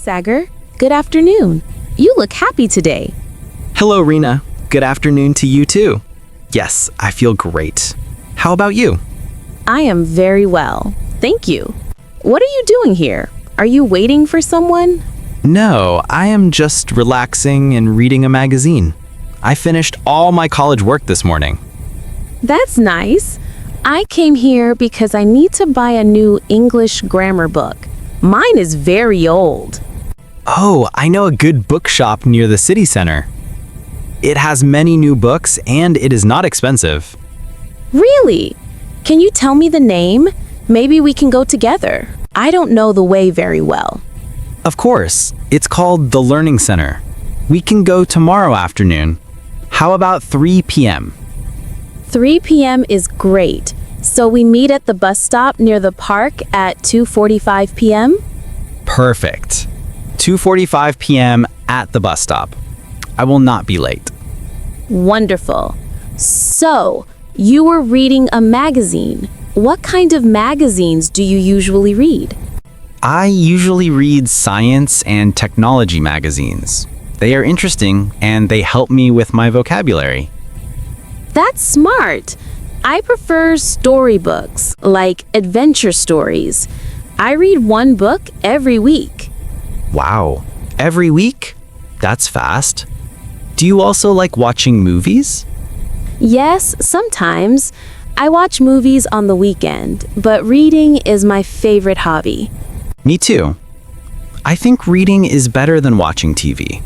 Sagar. Good afternoon. You look happy today. Hello, Rena. Good afternoon to you too. Yes, I feel great. How about you? I am very well. Thank you. What are you doing here? Are you waiting for someone? No, I am just relaxing and reading a magazine. I finished all my college work this morning. That's nice. I came here because I need to buy a new English grammar book. Mine is very old. Oh, I know a good bookshop near the city center. It has many new books and it is not expensive. Really? Can you tell me the name? Maybe we can go together. I don't know the way very well. Of course, it's called the Learning Center. We can go tomorrow afternoon. How about 3 p.m.? 3 p.m. is great. So we meet at the bus stop near the park at 2:45 p.m.? Perfect. 2:45 p.m. at the bus stop. I will not be late. Wonderful. So, you were reading a magazine. What kind of magazines do you usually read? I usually read science and technology magazines. They are interesting and they help me with my vocabulary. That's smart. I prefer storybooks, like adventure stories. I read one book every week. Wow. Every week? That's fast. Do you also like watching movies? Yes, sometimes. I watch movies on the weekend, but reading is my favorite hobby. Me too. I think reading is better than watching TV.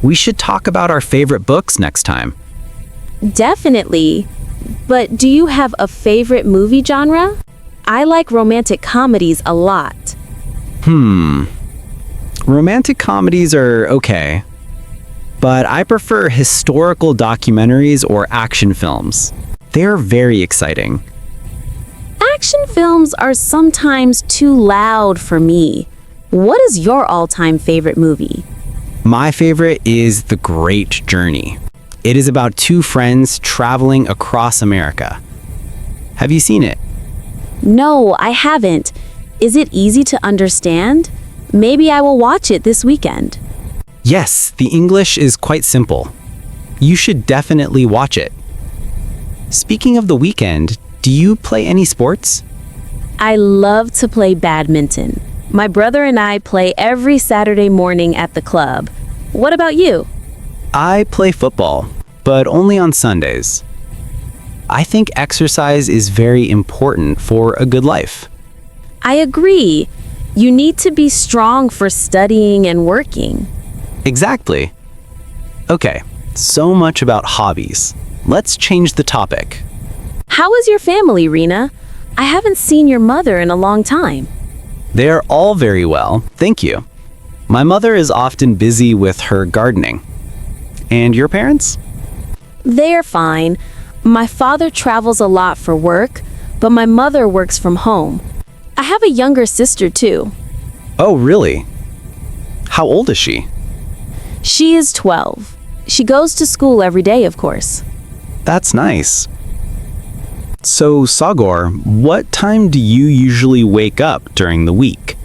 We should talk about our favorite books next time. Definitely. But do you have a favorite movie genre? I like romantic comedies a lot. Romantic comedies are okay, but I prefer historical documentaries or action films. They're very exciting. Action films are sometimes too loud for me. What is your all-time favorite movie? My favorite is The Great Journey. It is about two friends traveling across America. Have you seen it? No, I haven't. Is it easy to understand? Maybe I will watch it this weekend. Yes, the English is quite simple. You should definitely watch it. Speaking of the weekend, do you play any sports? I love to play badminton. My brother and I play every Saturday morning at the club. What about you? I play football, but only on Sundays. I think exercise is very important for a good life. I agree. You need to be strong for studying and working. Exactly. Okay, so much about hobbies. Let's change the topic. How is your family, Rena? I haven't seen your mother in a long time. They are all very well, thank you. My mother is often busy with her gardening. And your parents? They're fine. My father travels a lot for work, but my mother works from home. I have a younger sister too. Oh, really? How old is she? She is 12. She goes to school every day, of course. That's nice. So, Sagar, what time do you usually wake up during the week?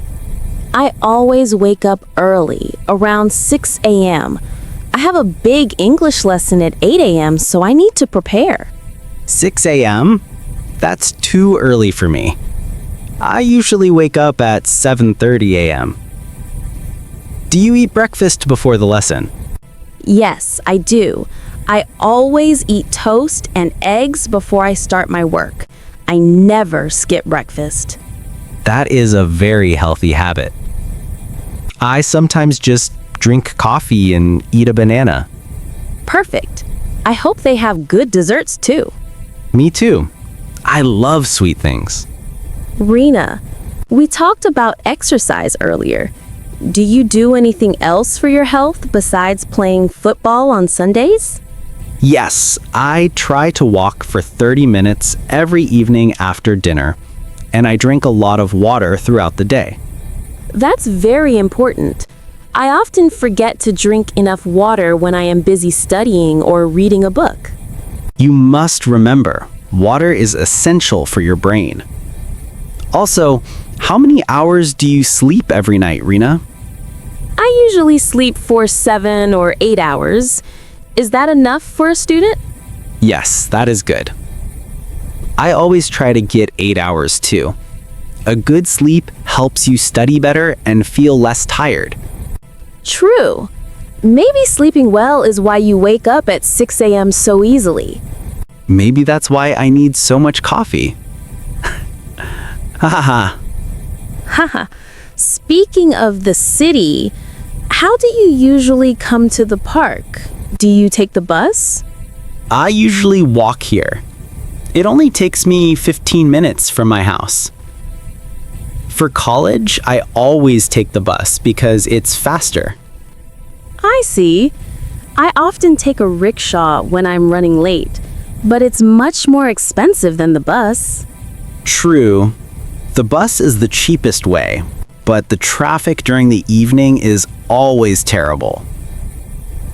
I always wake up early, around 6 a.m. I have a big English lesson at 8 a.m., so I need to prepare. 6 a.m.? That's too early for me. I usually wake up at 7:30 a.m. Do you eat breakfast before the lesson? Yes, I do. I always eat toast and eggs before I start my work. I never skip breakfast. That is a very healthy habit. I sometimes just drink coffee and eat a banana. Perfect. I hope they have good desserts too. Me too. I love sweet things. Rena, we talked about exercise earlier. Do you do anything else for your health besides playing football on Sundays? Yes, I try to walk for 30 minutes every evening after dinner, and I drink a lot of water throughout the day. That's very important. I often forget to drink enough water when I am busy studying or reading a book. You must remember, water is essential for your brain. Also, how many hours do you sleep every night, Rena? I usually sleep for 7 or 8 hours. Is that enough for a student? Yes, that is good. I always try to get 8 hours too. A good sleep helps you study better and feel less tired. True. Maybe sleeping well is why you wake up at 6 a.m. so easily. Maybe that's why I need so much coffee. Ha ha ha. Haha. Speaking of the city, how do you usually come to the park? Do you take the bus? I usually walk here. It only takes me 15 minutes from my house. For college, I always take the bus because it's faster. I see. I often take a rickshaw when I'm running late, but it's much more expensive than the bus. True. The bus is the cheapest way, but the traffic during the evening is always terrible.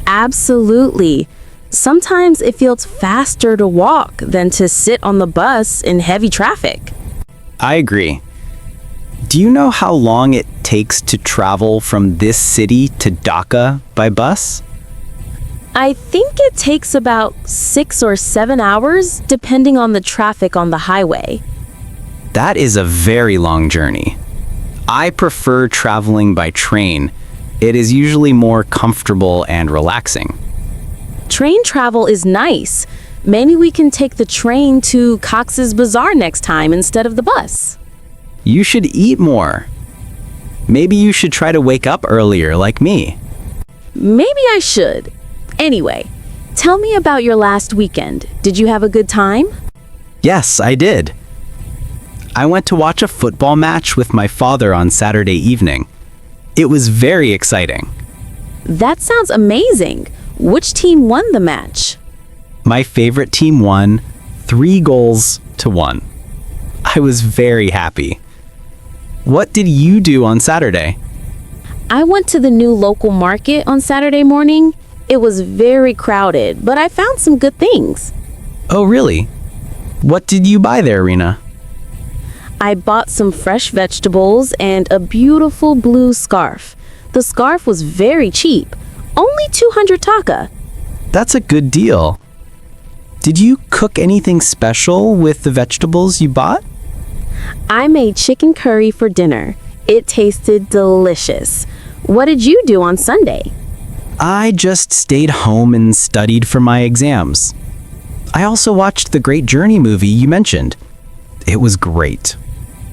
Absolutely. Sometimes it feels faster to walk than to sit on the bus in heavy traffic. I agree. Do you know how long it takes to travel from this city to Dhaka by bus? I think it takes about 6 or 7 hours, depending on the traffic on the highway. That is a very long journey. I prefer traveling by train. It is usually more comfortable and relaxing. Train travel is nice. Maybe we can take the train to Cox's Bazaar next time instead of the bus. You should eat more. Maybe you should try to wake up earlier like me. Maybe I should. Anyway, tell me about your last weekend. Did you have a good time? Yes, I did. I went to watch a football match with my father on Saturday evening. It was very exciting. That sounds amazing. Which team won the match? My favorite team won 3-1. I was very happy. What did you do on Saturday? I went to the new local market on Saturday morning. It was very crowded, but I found some good things. Oh, really? What did you buy there, Rena? I bought some fresh vegetables and a beautiful blue scarf. The scarf was very cheap, only 200 taka. That's a good deal. Did you cook anything special with the vegetables you bought? I made chicken curry for dinner. It tasted delicious. What did you do on Sunday? I just stayed home and studied for my exams. I also watched the Great Journey movie you mentioned. It was great.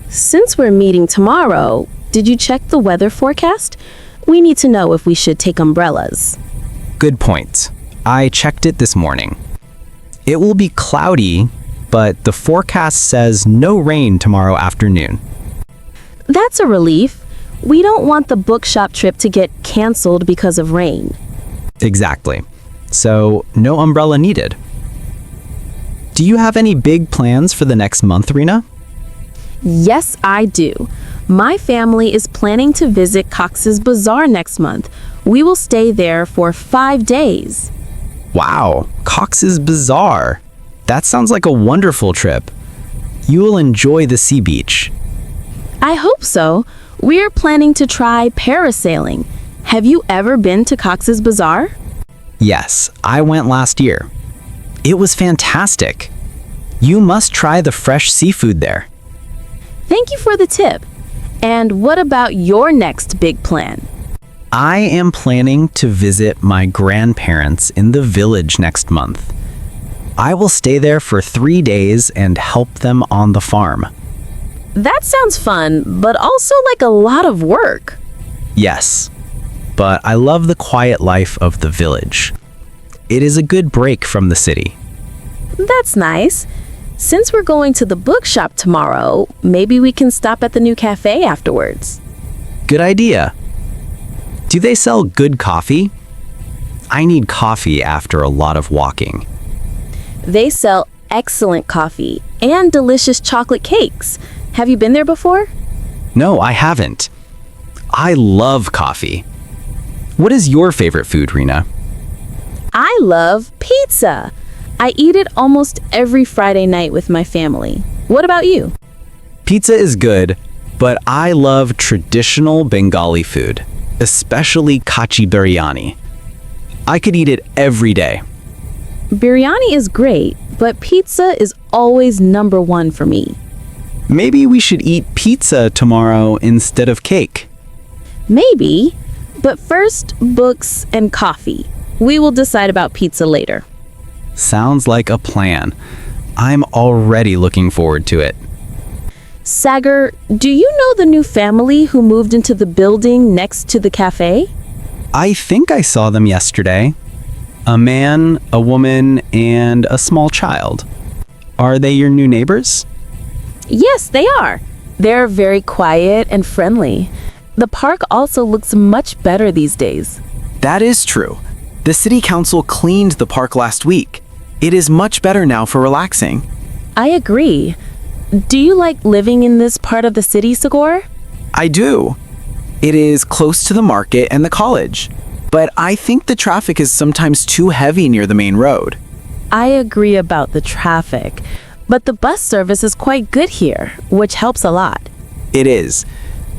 Since we're meeting tomorrow, did you check the weather forecast? We need to know if we should take umbrellas. Good point. I checked it this morning. It will be cloudy, but the forecast says no rain tomorrow afternoon. That's a relief. We don't want the bookshop trip to get canceled because of rain. Exactly. So, no umbrella needed. Do you have any big plans for the next month, Rena? Yes, I do. My family is planning to visit Cox's Bazaar next month. We will stay there for 5 days. Wow, Cox's Bazaar. That sounds like a wonderful trip. You will enjoy the sea beach. I hope so. We're planning to try parasailing. Have you ever been to Cox's Bazaar? Yes, I went last year. It was fantastic. You must try the fresh seafood there. Thank you for the tip. And what about your next big plan? I am planning to visit my grandparents in the village next month. I will stay there for 3 days and help them on the farm. That sounds fun, but also like a lot of work. Yes, but I love the quiet life of the village. It is a good break from the city. That's nice. Since we're going to the bookshop tomorrow, maybe we can stop at the new cafe afterwards. Good idea. Do they sell good coffee? I need coffee after a lot of walking. They sell excellent coffee and delicious chocolate cakes. Have you been there before? No, I haven't. I love coffee. What is your favorite food, Rena? I love pizza. I eat it almost every Friday night with my family. What about you? Pizza is good, but I love traditional Bengali food. especially kachi biryani. I could eat it every day. Biryani is great, but pizza is always number one for me. Maybe we should eat pizza tomorrow instead of cake. Maybe, but first, books and coffee. We will decide about pizza later. Sounds like a plan. I'm already looking forward to it. Sagar, do you know the new family who moved into the building next to the cafe? I think I saw them yesterday. A man, a woman, and a small child. Are they your new neighbors? Yes, they are. They're very quiet and friendly. The park also looks much better these days. That is true. The city council cleaned the park last week. It is much better now for relaxing. I agree. Do you like living in this part of the city, Sagor? I do. It is close to the market and the college, but I think the traffic is sometimes too heavy near the main road. I agree about the traffic, but the bus service is quite good here, which helps a lot. It is.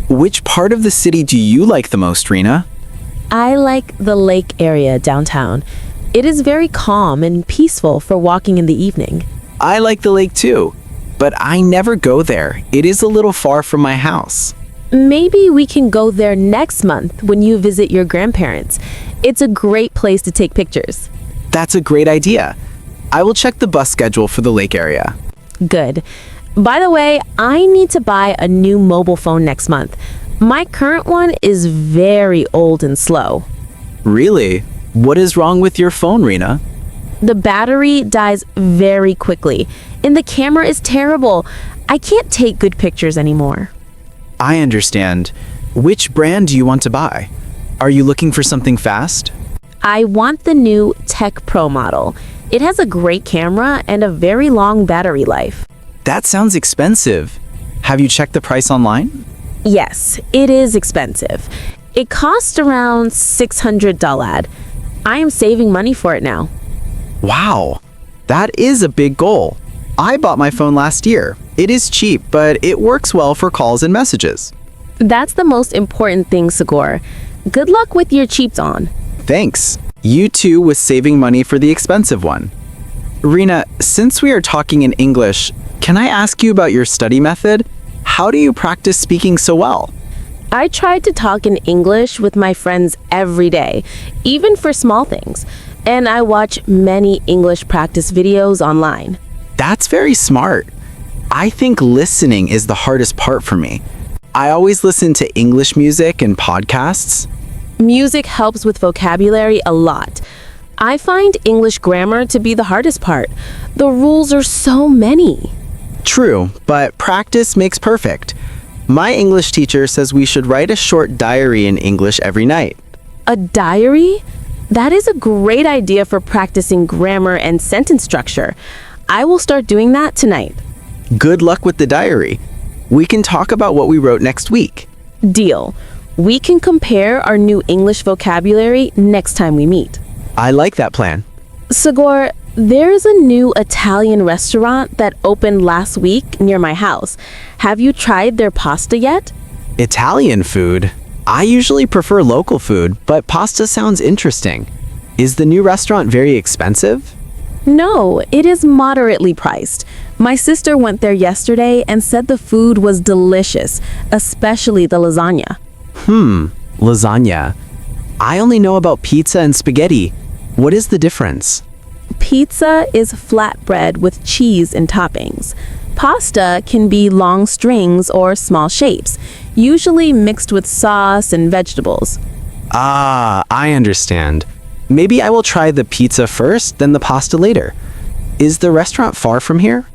Which part of the city do you like the most, Rena? I like the lake area downtown. It is very calm and peaceful for walking in the evening. I like the lake too, but I never go there. It is a little far from my house. Maybe we can go there next month when you visit your grandparents. It's a great place to take pictures. That's a great idea. I will check the bus schedule for the lake area. Good. By the way, I need to buy a new mobile phone next month. My current one is very old and slow. Really? What is wrong with your phone, Rena? The battery dies very quickly, and the camera is terrible. I can't take good pictures anymore. I understand. Which brand do you want to buy? Are you looking for something fast? I want the new Tech Pro model. It has a great camera and a very long battery life. That sounds expensive. Have you checked the price online? Yes, it is expensive. It costs around $600. I am saving money for it now. Wow, that is a big goal. I bought my phone last year. It is cheap, but it works well for calls and messages. That's the most important thing, Sagor. Good luck with your cheats on. Thanks. You too with saving money for the expensive one. Rena, since we are talking in English, can I ask you about your study method? How do you practice speaking so well? I try to talk in English with my friends every day, even for small things. And I watch many English practice videos online. That's very smart. I think listening is the hardest part for me. I always listen to English music and podcasts. Music helps with vocabulary a lot. I find English grammar to be the hardest part. The rules are so many. True, but practice makes perfect. My English teacher says we should write a short diary in English every night. A diary? That is a great idea for practicing grammar and sentence structure. I will start doing that tonight. Good luck with the diary. We can talk about what we wrote next week. Deal. We can compare our new English vocabulary next time we meet. I like that plan. Sagor, there is a new Italian restaurant that opened last week near my house. Have you tried their pasta yet? Italian food? I usually prefer local food, but pasta sounds interesting. Is the new restaurant very expensive? No, it is moderately priced. My sister went there yesterday and said the food was delicious, especially the lasagna. Lasagna. I only know about pizza and spaghetti. What is the difference? Pizza is flatbread with cheese and toppings. Pasta can be long strings or small shapes, usually mixed with sauce and vegetables. Ah, I understand. Maybe I will try the pizza first, then the pasta later. Is the restaurant far from here?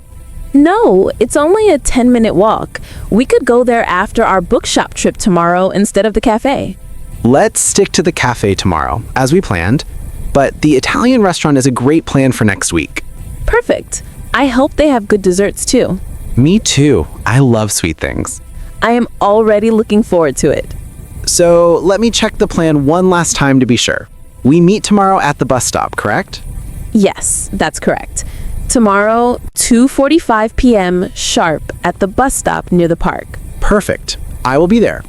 No, it's only a 10-minute walk. We could go there after our bookshop trip tomorrow instead of the cafe. Let's stick to the cafe tomorrow, as we planned. But the Italian restaurant is a great plan for next week. Perfect. I hope they have good desserts too. Me too. I love sweet things. I am already looking forward to it. So let me check the plan one last time to be sure. We meet tomorrow at the bus stop, correct? Yes, that's correct. Tomorrow, 2:45 p.m. sharp at the bus stop near the park. Perfect. I will be there.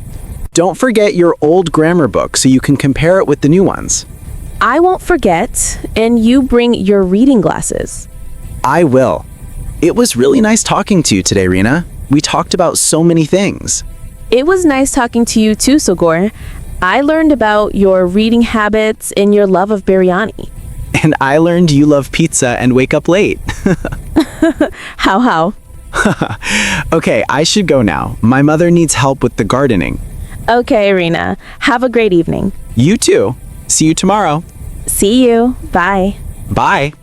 Don't forget your old grammar book so you can compare it with the new ones. I won't forget, and you bring your reading glasses. I will. It was really nice talking to you today, Rena. We talked about so many things. It was nice talking to you too, Sogor. I learned about your reading habits and your love of biryani. And I learned you love pizza and wake up late. How? Okay, I should go now. My mother needs help with the gardening. Okay, Irina. Have a great evening. You too. See you tomorrow. See you. Bye. Bye.